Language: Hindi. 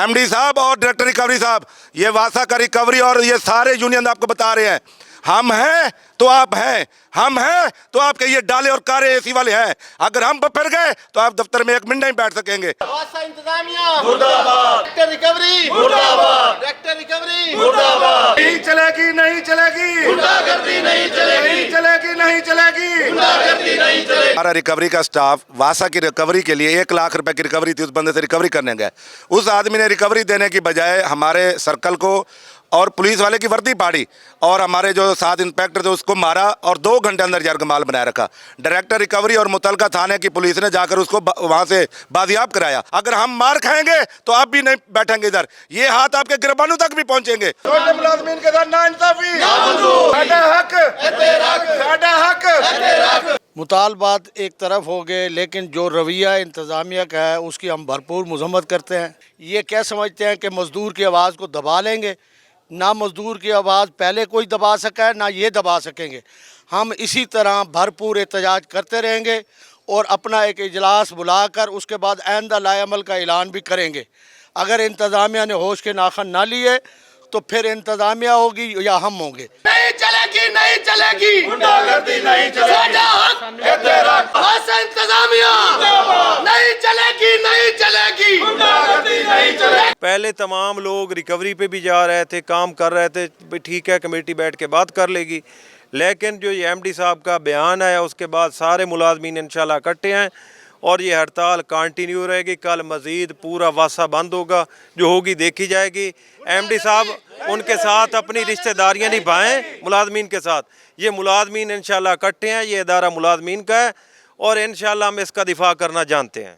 एमडी साहब और डायरेक्टर रिकवरी साहब, ये वासा का रिकवरी और ये सारे यूनियन आपको बता रहे हैं, हम हैं तो आप हैं, हम हैं तो आपके ये डाले और कारे एसी वाले हैं। अगर हम फिर गए तो आप दफ्तर में 1 मिनट नहीं बैठ सकेंगे। वासा इंतजामिया मुर्दाबाद, डायरेक्टर रिकवरी मुर्दाबाद, डायरेक्टर रिकवरी मुर्दाबाद। नहीं चलेगी, नहीं चलेगी, गुंडागर्दी नहीं चलेगी, नहीं चलेगी, नहीं चलेगी, गुंडागर्दी नहीं चलेगी। हमारा रिकवरी का स्टाफ वासा की रिकवरी के लिए 1 लाख रुपए की रिकवरी थी, उस बंदे से रिकवरी करने गए। उस आदमी ने रिकवरी देने की बजाय हमारे सर्कल को और पुलिस वाले की वर्दी फाड़ी और हमारे जो 7 इंस्पेक्टर थे उसको मारा और 2 घंटे अंदर जरगमाल बनाए रखा। डायरेक्टर रिकवरी और मुतलका थाने की पुलिस ने जाकर उसको वहां से बाजियाब कराया। अगर हम मार खाएंगे तो आप भी नहीं बैठेंगे इधर, ये हाथ आपके गिरबानों तक भी पहुंचेंगे। छोटे मुलाजमीन के साथ नाइंसाफी, साडा हक, साडा हक। मुतालबात एक तरफ हो गए, लेकिन जो रवैया इंतज़ामिया का है उसकी हम भरपूर मजम्मत करते हैं। ये क्या समझते हैं कि मज़दूर की आवाज़ को दबा लेंगे, ना मज़दूर की आवाज़ पहले कोई दबा सका है ना ये दबा सकेंगे। हम इसी तरह भरपूर एहतजाज करते रहेंगे और अपना एक इजलास बुलाकर उसके बाद आइंदा लाएअमल का ऐलान भी करेंगे। अगर इंतज़ामिया ने होश के नाखन ना लिए तो फिर इंतज़ामिया होगी या हम होंगे। नहीं चलेगी, नहीं चलेगी, गुंडागर्दी नहीं चलेगी, वासा इंतजामिया नहीं चलेगी, नहीं चलेगी, गुंडागर्दी नहीं चलेगी। पहले तमाम लोग रिकवरी पे भी जा रहे थे, काम कर रहे थे, ठीक है कमेटी बैठ के बात कर लेगी, लेकिन जो ये एमडी साहब का बयान आया उसके बाद सारे मुलाजमीन इंशाल्लाह इकट्ठे हैं और ये हड़ताल कंटिन्यू रहेगी। कल मज़ीद पूरा वासा बंद होगा, जो होगी देखी जाएगी। एमडी साहब उनके साथ अपनी रिश्तेदारियां निभाएं मुलाजमीन के साथ। ये मुलाजमीन इंशाल्लाह इकट्ठे हैं, ये इदारा मुलाजमीन का है और इंशाल्लाह हम इसका दिफा करना जानते हैं।